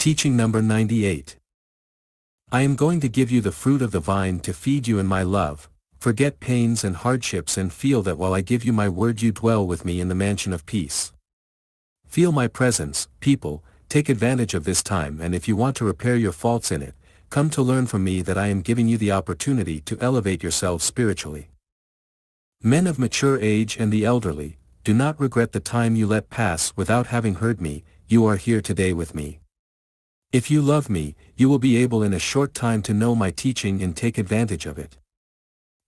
Teaching number 98. I am going to give you the fruit of the vine to feed you in my love. Forget pains and hardships and feel that while I give you my word you dwell with me in the mansion of peace. Feel my presence, people, take advantage of this time, and if you want to repair your faults in it, come to learn from me that I am giving you the opportunity to elevate yourselves spiritually. Men of mature age and the elderly, do not regret the time you let pass without having heard me. You are here today with me. If you love me, you will be able in a short time to know my teaching and take advantage of it.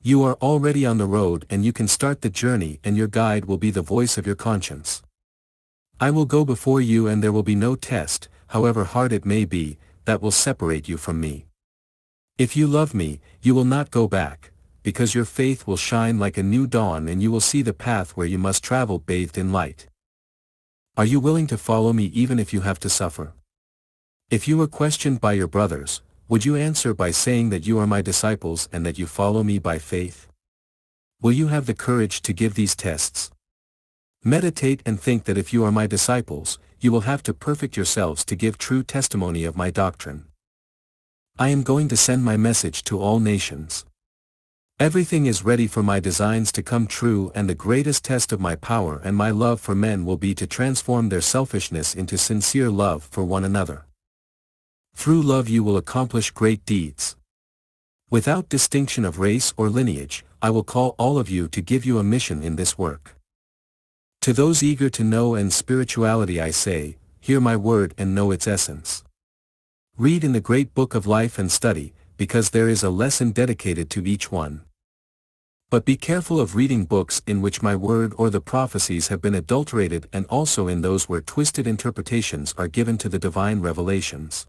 You are already on the road and you can start the journey, and your guide will be the voice of your conscience. I will go before you and there will be no test, however hard it may be, that will separate you from me. If you love me, you will not go back, because your faith will shine like a new dawn and you will see the path where you must travel bathed in light. Are you willing to follow me even if you have to suffer? If you were questioned by your brothers, would you answer by saying that you are my disciples and that you follow me by faith? Will you have the courage to give these tests? Meditate and think that if you are my disciples, you will have to perfect yourselves to give true testimony of my doctrine. I am going to send my message to all nations. Everything is ready for my designs to come true, and the greatest test of my power and my love for men will be to transform their selfishness into sincere love for one another. Through love you will accomplish great deeds. Without distinction of race or lineage, I will call all of you to give you a mission in this work. To those eager to know and spirituality I say, hear my word and know its essence. Read in the great book of life and study, because there is a lesson dedicated to each one. But be careful of reading books in which my word or the prophecies have been adulterated, and also in those where twisted interpretations are given to the divine revelations.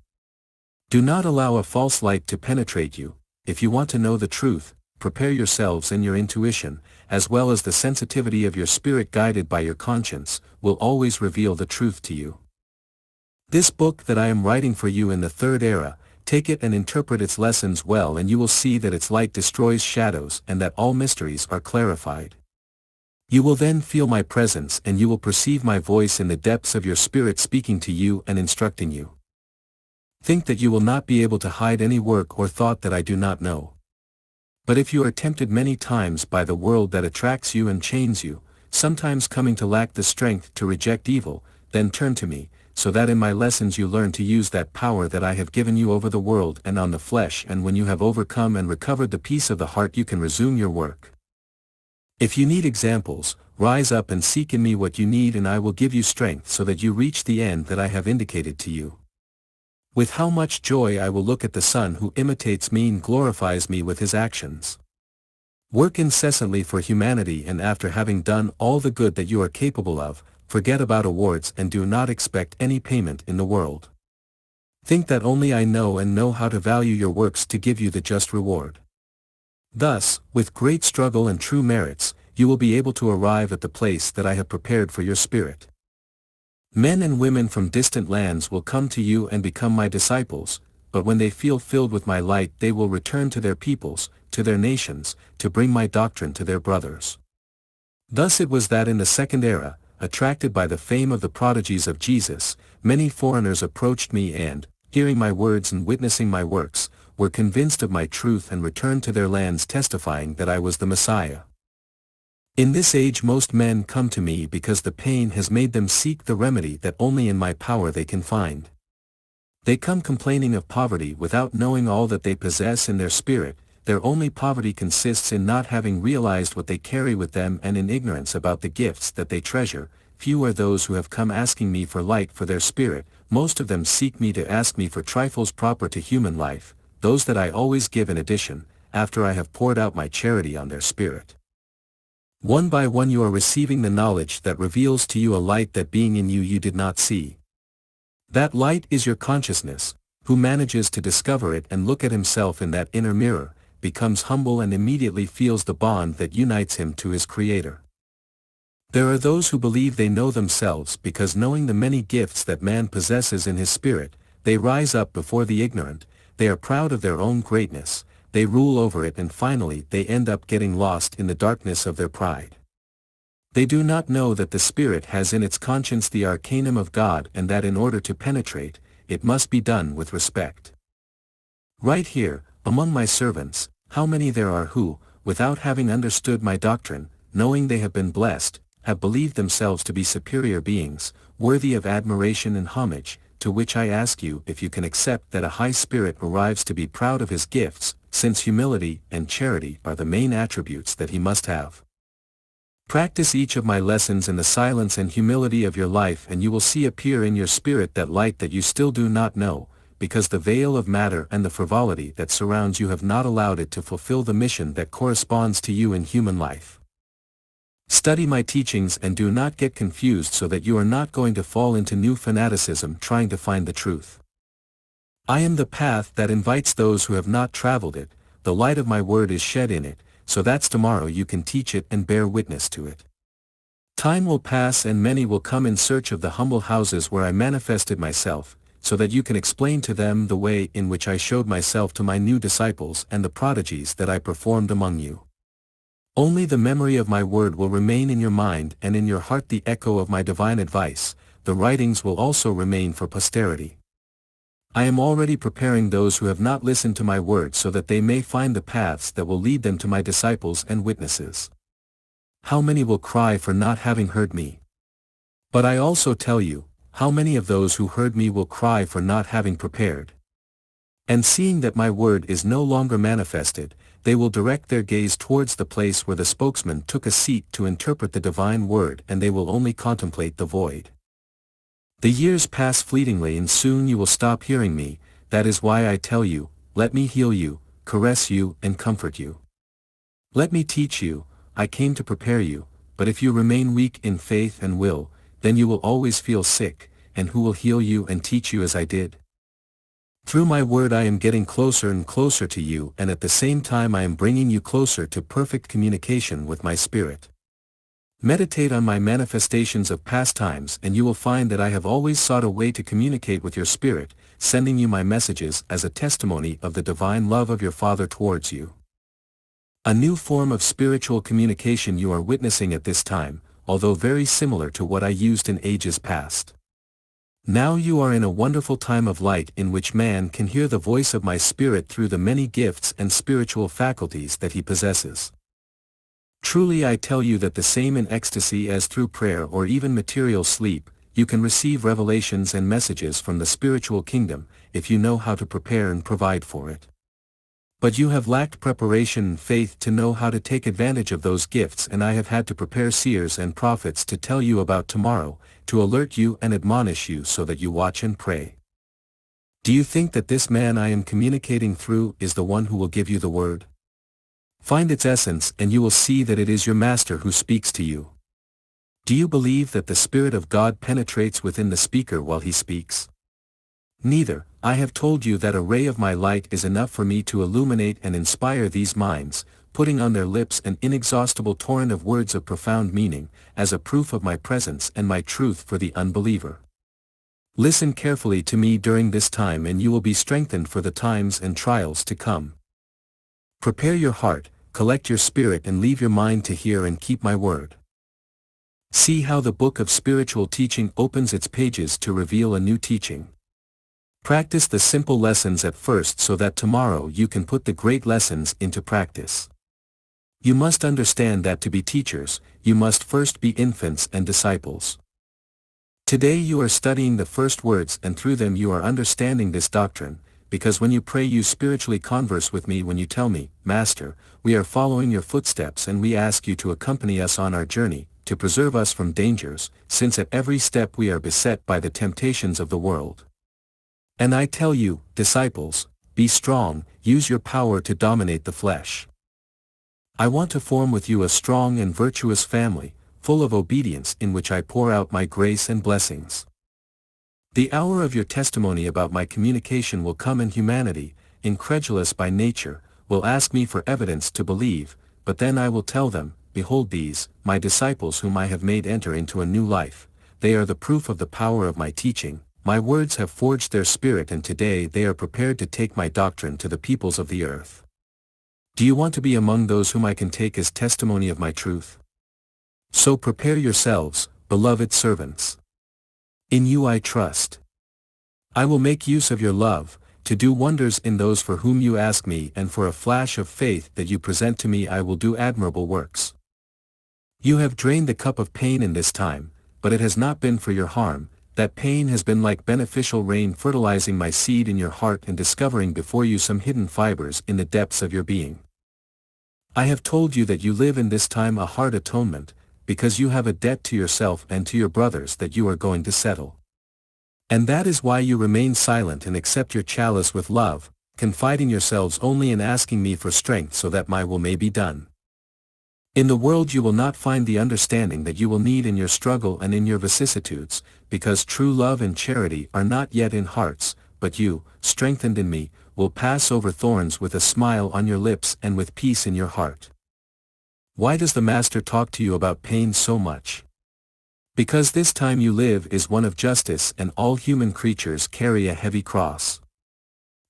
Do not allow a false light to penetrate you. If you want to know the truth, prepare yourselves, and your intuition, as well as the sensitivity of your spirit guided by your conscience, will always reveal the truth to you. This book that I am writing for you in the third era, take it and interpret its lessons well, and you will see that its light destroys shadows and that all mysteries are clarified. You will then feel my presence and you will perceive my voice in the depths of your spirit speaking to you and instructing you. Think that you will not be able to hide any work or thought that I do not know. But if you are tempted many times by the world that attracts you and chains you, sometimes coming to lack the strength to reject evil, then turn to me, so that in my lessons you learn to use that power that I have given you over the world and on the flesh, and when you have overcome and recovered the peace of the heart you can resume your work. If you need examples, rise up and seek in me what you need, and I will give you strength so that you reach the end that I have indicated to you. With how much joy I will look at the Son who imitates me and glorifies me with his actions. Work incessantly for humanity, and after having done all the good that you are capable of, forget about awards and do not expect any payment in the world. Think that only I know and know how to value your works to give you the just reward. Thus, with great struggle and true merits, you will be able to arrive at the place that I have prepared for your spirit. Men and women from distant lands will come to you and become my disciples, but when they feel filled with my light they will return to their peoples, to their nations, to bring my doctrine to their brothers. Thus it was that in the second era, attracted by the fame of the prodigies of Jesus, many foreigners approached me and, hearing my words and witnessing my works, were convinced of my truth and returned to their lands testifying that I was the Messiah. In this age most men come to me because the pain has made them seek the remedy that only in my power they can find. They come complaining of poverty without knowing all that they possess in their spirit. Their only poverty consists in not having realized what they carry with them and in ignorance about the gifts that they treasure. Few are those who have come asking me for light for their spirit. Most of them seek me to ask me for trifles proper to human life, those that I always give in addition, after I have poured out my charity on their spirit. One by one you are receiving the knowledge that reveals to you a light that being in you you did not see. That light is your consciousness. Who manages to discover it and look at himself in that inner mirror, becomes humble and immediately feels the bond that unites him to his Creator. There are those who believe they know themselves because knowing the many gifts that man possesses in his spirit, they rise up before the ignorant, they are proud of their own greatness, they rule over it, and finally they end up getting lost in the darkness of their pride. They do not know that the spirit has in its conscience the Arcanum of God, and that in order to penetrate, it must be done with respect. Right here, among my servants, how many there are who, without having understood my doctrine, knowing they have been blessed, have believed themselves to be superior beings, worthy of admiration and homage, to which I ask you if you can accept that a high spirit arrives to be proud of his gifts, since humility and charity are the main attributes that he must have. Practice each of my lessons in the silence and humility of your life, and you will see appear in your spirit that light that you still do not know, because the veil of matter and the frivolity that surrounds you have not allowed it to fulfill the mission that corresponds to you in human life. Study my teachings and do not get confused so that you are not going to fall into new fanaticism trying to find the truth. I am the path that invites those who have not traveled it, the light of my word is shed in it, so that's tomorrow you can teach it and bear witness to it. Time will pass and many will come in search of the humble houses where I manifested myself, so that you can explain to them the way in which I showed myself to my new disciples and the prodigies that I performed among you. Only the memory of my word will remain in your mind and in your heart the echo of my divine advice, the writings will also remain for posterity. I am already preparing those who have not listened to my word so that they may find the paths that will lead them to my disciples and witnesses. How many will cry for not having heard me? But I also tell you, how many of those who heard me will cry for not having prepared? And seeing that my word is no longer manifested, they will direct their gaze towards the place where the spokesman took a seat to interpret the divine word, and they will only contemplate the void. The years pass fleetingly and soon you will stop hearing me, that is why I tell you, let me heal you, caress you and comfort you. Let me teach you, I came to prepare you, but if you remain weak in faith and will, then you will always feel sick, and who will heal you and teach you as I did? Through my word I am getting closer and closer to you, and at the same time I am bringing you closer to perfect communication with my spirit. Meditate on my manifestations of past times and you will find that I have always sought a way to communicate with your spirit, sending you my messages as a testimony of the divine love of your Father towards you. A new form of spiritual communication you are witnessing at this time, although very similar to what I used in ages past. Now you are in a wonderful time of light in which man can hear the voice of my spirit through the many gifts and spiritual faculties that he possesses. Truly I tell you that the same in ecstasy as through prayer or even material sleep, you can receive revelations and messages from the spiritual kingdom, if you know how to prepare and provide for it. But you have lacked preparation and faith to know how to take advantage of those gifts, and I have had to prepare seers and prophets to tell you about tomorrow, to alert you and admonish you so that you watch and pray. Do you think that this man I am communicating through is the one who will give you the word? Find its essence and you will see that it is your Master who speaks to you. Do you believe that the Spirit of God penetrates within the speaker while he speaks? Neither. I have told you that a ray of my light is enough for me to illuminate and inspire these minds, putting on their lips an inexhaustible torrent of words of profound meaning, as a proof of my presence and my truth for the unbeliever. Listen carefully to me during this time and you will be strengthened for the times and trials to come. Prepare your heart, collect your spirit and leave your mind to hear and keep my word. See how the book of spiritual teaching opens its pages to reveal a new teaching. Practice the simple lessons at first so that tomorrow you can put the great lessons into practice. You must understand that to be teachers, you must first be infants and disciples. Today you are studying the first words and through them you are understanding this doctrine, because when you pray you spiritually converse with me when you tell me, Master, we are following your footsteps and we ask you to accompany us on our journey, to preserve us from dangers, since at every step we are beset by the temptations of the world. And I tell you, disciples, be strong, use your power to dominate the flesh. I want to form with you a strong and virtuous family, full of obedience in which I pour out my grace and blessings. The hour of your testimony about my communication will come, and humanity, incredulous by nature, will ask me for evidence to believe, but then I will tell them, behold these, my disciples whom I have made enter into a new life, they are the proof of the power of my teaching, my words have forged their spirit and today they are prepared to take my doctrine to the peoples of the earth. Do you want to be among those whom I can take as testimony of my truth? So prepare yourselves, beloved servants. In you I trust. I will make use of your love, to do wonders in those for whom you ask me, and for a flash of faith that you present to me I will do admirable works. You have drained the cup of pain in this time, but it has not been for your harm. That pain has been like beneficial rain fertilizing my seed in your heart and discovering before you some hidden fibers in the depths of your being. I have told you that you live in this time a hard atonement, because you have a debt to yourself and to your brothers that you are going to settle. And that is why you remain silent and accept your chalice with love, confiding yourselves only in asking me for strength so that my will may be done. In the world you will not find the understanding that you will need in your struggle and in your vicissitudes, because true love and charity are not yet in hearts, but you, strengthened in me, will pass over thorns with a smile on your lips and with peace in your heart. Why does the Master talk to you about pain so much? Because this time you live is one of justice and all human creatures carry a heavy cross.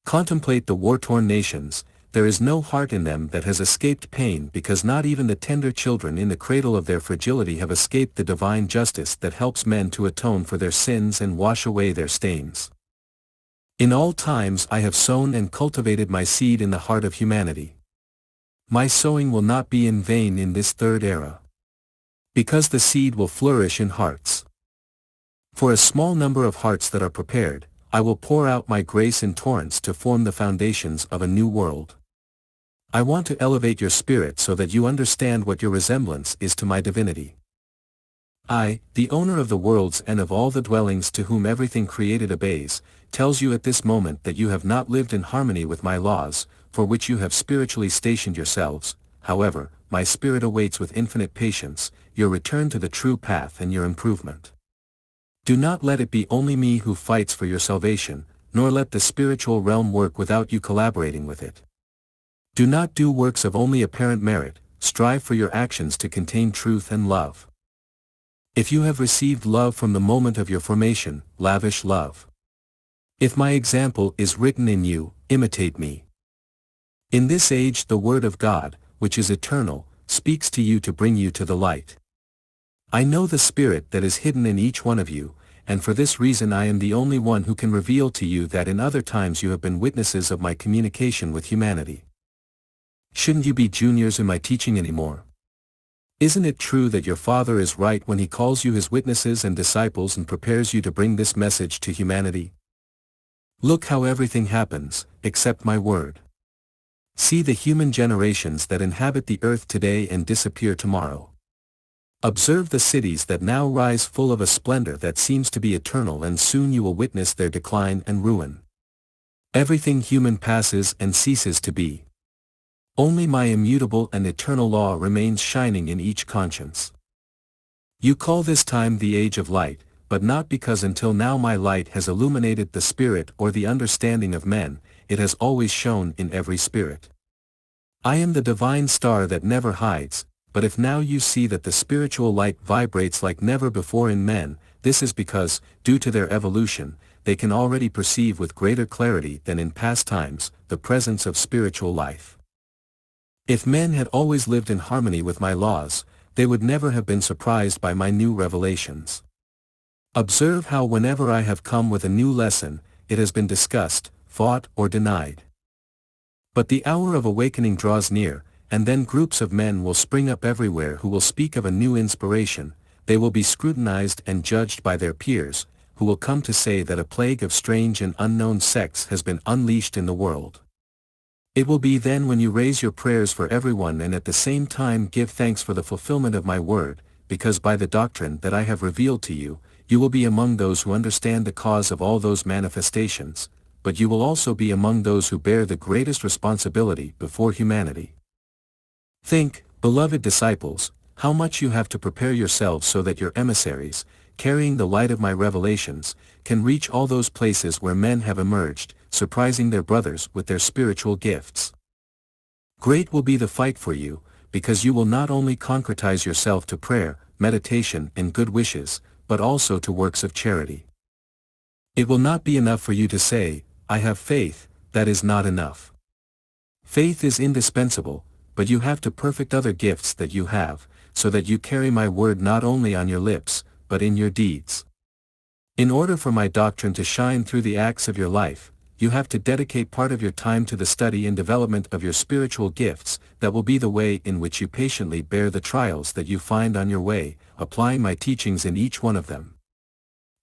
Contemplate the war-torn nations. There is no heart in them that has escaped pain because not even the tender children in the cradle of their fragility have escaped the divine justice that helps men to atone for their sins and wash away their stains. In all times I have sown and cultivated my seed in the heart of humanity. My sowing will not be in vain in this third era. Because the seed will flourish in hearts. For a small number of hearts that are prepared, I will pour out my grace in torrents to form the foundations of a new world. I want to elevate your spirit so that you understand what your resemblance is to my divinity. I, the owner of the worlds and of all the dwellings to whom everything created obeys, tells you at this moment that you have not lived in harmony with my laws, for which you have spiritually stationed yourselves. However, my spirit awaits with infinite patience your return to the true path and your improvement. Do not let it be only me who fights for your salvation, nor let the spiritual realm work without you collaborating with it. Do not do works of only apparent merit, strive for your actions to contain truth and love. If you have received love from the moment of your formation, lavish love. If my example is written in you, imitate me. In this age the Word of God, which is eternal, speaks to you to bring you to the light. I know the spirit that is hidden in each one of you, and for this reason I am the only one who can reveal to you that in other times you have been witnesses of my communication with humanity. Shouldn't you be juniors in my teaching anymore? Isn't it true that your Father is right when he calls you his witnesses and disciples and prepares you to bring this message to humanity? Look how everything happens, except my word. See the human generations that inhabit the earth today and disappear tomorrow. Observe the cities that now rise full of a splendor that seems to be eternal, and soon you will witness their decline and ruin. Everything human passes and ceases to be. Only my immutable and eternal law remains shining in each conscience. You call this time the age of light, but not because until now my light has illuminated the spirit or the understanding of men, it has always shone in every spirit. I am the divine star that never hides. But if now you see that the spiritual light vibrates like never before in men, this is because, due to their evolution, they can already perceive with greater clarity than in past times, the presence of spiritual life. If men had always lived in harmony with my laws, they would never have been surprised by my new revelations. Observe how whenever I have come with a new lesson, it has been discussed, fought or denied. But the hour of awakening draws near, and then groups of men will spring up everywhere who will speak of a new inspiration. They will be scrutinized and judged by their peers, who will come to say that a plague of strange and unknown sects has been unleashed in the world. It will be then when you raise your prayers for everyone and at the same time give thanks for the fulfillment of my word, because by the doctrine that I have revealed to you, you will be among those who understand the cause of all those manifestations, but you will also be among those who bear the greatest responsibility before humanity. Think, beloved disciples, how much you have to prepare yourselves so that your emissaries, carrying the light of my revelations, can reach all those places where men have emerged, surprising their brothers with their spiritual gifts. Great will be the fight for you, because you will not only concretize yourself to prayer, meditation and good wishes, but also to works of charity. It will not be enough for you to say, I have faith. That is not enough. Faith is indispensable, but you have to perfect other gifts that you have, so that you carry my word not only on your lips, but in your deeds. In order for my doctrine to shine through the acts of your life, you have to dedicate part of your time to the study and development of your spiritual gifts. That will be the way in which you patiently bear the trials that you find on your way, applying my teachings in each one of them.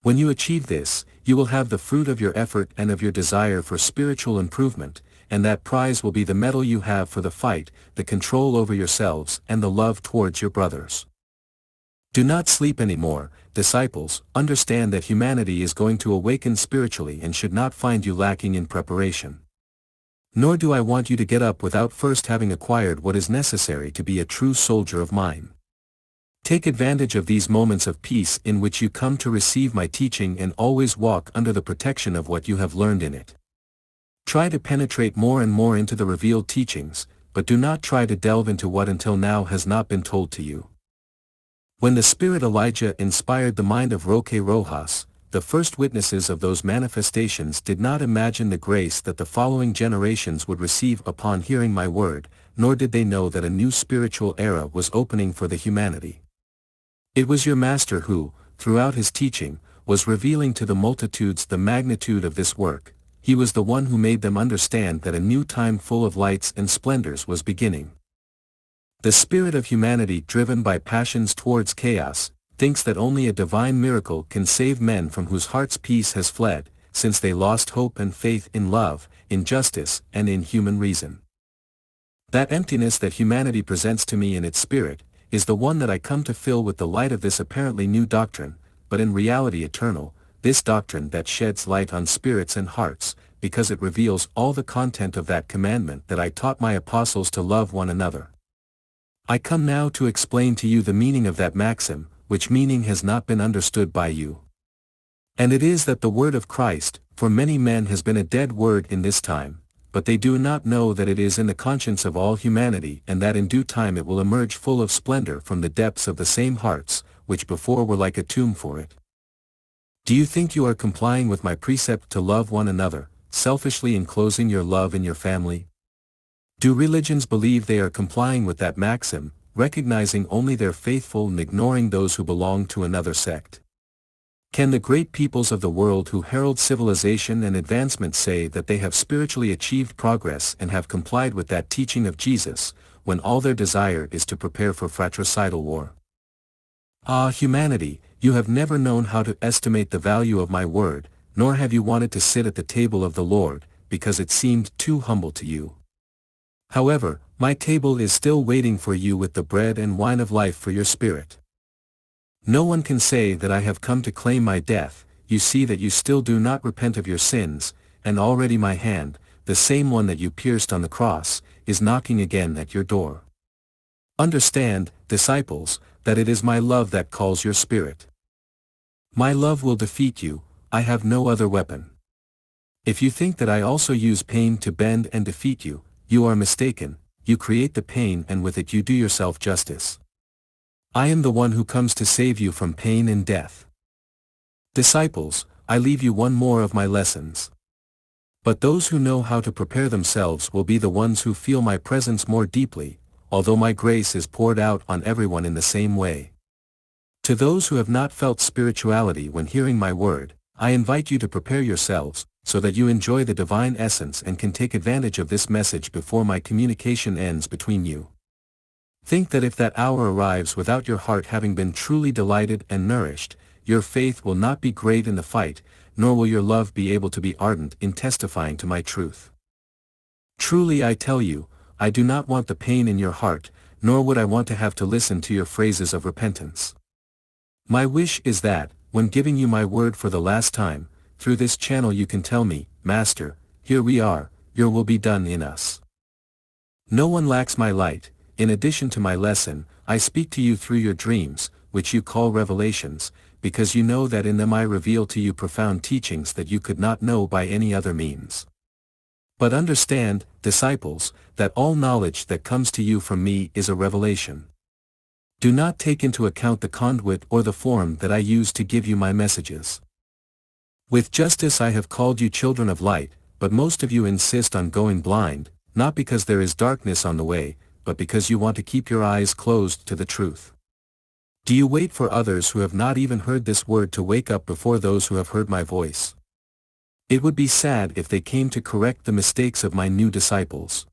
When you achieve this, you will have the fruit of your effort and of your desire for spiritual improvement, and that prize will be the medal you have for the fight, the control over yourselves, and the love towards your brothers. Do not sleep anymore, disciples. Understand that humanity is going to awaken spiritually and should not find you lacking in preparation. Nor do I want you to get up without first having acquired what is necessary to be a true soldier of mine. Take advantage of these moments of peace in which you come to receive my teaching, and always walk under the protection of what you have learned in it. Try to penetrate more and more into the revealed teachings, but do not try to delve into what until now has not been told to you. When the Spirit Elijah inspired the mind of Roque Rojas, the first witnesses of those manifestations did not imagine the grace that the following generations would receive upon hearing my word, nor did they know that a new spiritual era was opening for the humanity. It was your Master who, throughout his teaching, was revealing to the multitudes the magnitude of this work. He was the one who made them understand that a new time full of lights and splendors was beginning. The spirit of humanity, driven by passions towards chaos, thinks that only a divine miracle can save men from whose hearts peace has fled, since they lost hope and faith in love, in justice, and in human reason. That emptiness that humanity presents to me in its spirit, is the one that I come to fill with the light of this apparently new doctrine, but in reality eternal, this doctrine that sheds light on spirits and hearts, because it reveals all the content of that commandment that I taught my apostles to love one another. I come now to explain to you the meaning of that maxim, which meaning has not been understood by you. And it is that the word of Christ, for many men has been a dead word in this time, but they do not know that it is in the conscience of all humanity, and that in due time it will emerge full of splendor from the depths of the same hearts, which before were like a tomb for it. Do you think you are complying with my precept to love one another, selfishly enclosing your love in your family? Do religions believe they are complying with that maxim, recognizing only their faithful and ignoring those who belong to another sect? Can the great peoples of the world who herald civilization and advancement say that they have spiritually achieved progress and have complied with that teaching of Jesus, when all their desire is to prepare for fratricidal war? Ah, humanity, you have never known how to estimate the value of my word, nor have you wanted to sit at the table of the Lord, because it seemed too humble to you. However, my table is still waiting for you with the bread and wine of life for your spirit. No one can say that I have come to claim my death. You see that you still do not repent of your sins, and already my hand, the same one that you pierced on the cross, is knocking again at your door. Understand, disciples, that it is my love that calls your spirit. My love will defeat you. I have no other weapon. If you think that I also use pain to bend and defeat you, you are mistaken. You create the pain, and with it you do yourself justice. I am the one who comes to save you from pain and death. Disciples, I leave you one more of my lessons. But those who know how to prepare themselves will be the ones who feel my presence more deeply, although my grace is poured out on everyone in the same way. To those who have not felt spirituality when hearing my word, I invite you to prepare yourselves, so that you enjoy the divine essence and can take advantage of this message before my communication ends between you. Think that if that hour arrives without your heart having been truly delighted and nourished, your faith will not be great in the fight, nor will your love be able to be ardent in testifying to my truth. Truly I tell you, I do not want the pain in your heart, nor would I want to have to listen to your phrases of repentance. My wish is that, when giving you my word for the last time, through this channel you can tell me, Master, here we are, your will be done in us. No one lacks my light. In addition to my lesson, I speak to you through your dreams, which you call revelations, because you know that in them I reveal to you profound teachings that you could not know by any other means. But understand, disciples, that all knowledge that comes to you from me is a revelation. Do not take into account the conduit or the form that I use to give you my messages. With justice I have called you children of light, but most of you insist on going blind, not because there is darkness on the way, but because you want to keep your eyes closed to the truth. Do you wait for others who have not even heard this word to wake up before those who have heard my voice? It would be sad if they came to correct the mistakes of my new disciples.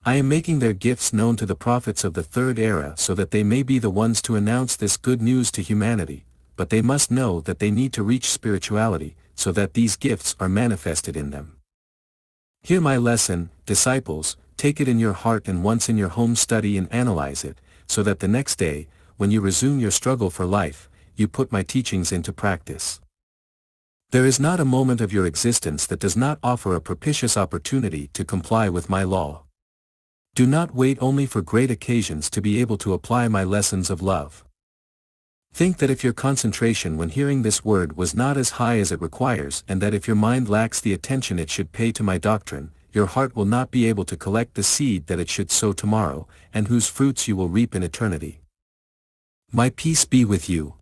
I am making their gifts known to the prophets of the third era so that they may be the ones to announce this good news to humanity, but they must know that they need to reach spirituality, so that these gifts are manifested in them. Hear my lesson, disciples, take it in your heart and once in your home study and analyze it, so that the next day, when you resume your struggle for life, you put my teachings into practice. There is not a moment of your existence that does not offer a propitious opportunity to comply with my law. Do not wait only for great occasions to be able to apply my lessons of love. Think that if your concentration when hearing this word was not as high as it requires and that if your mind lacks the attention it should pay to my doctrine, your heart will not be able to collect the seed that it should sow tomorrow, and whose fruits you will reap in eternity. My peace be with you.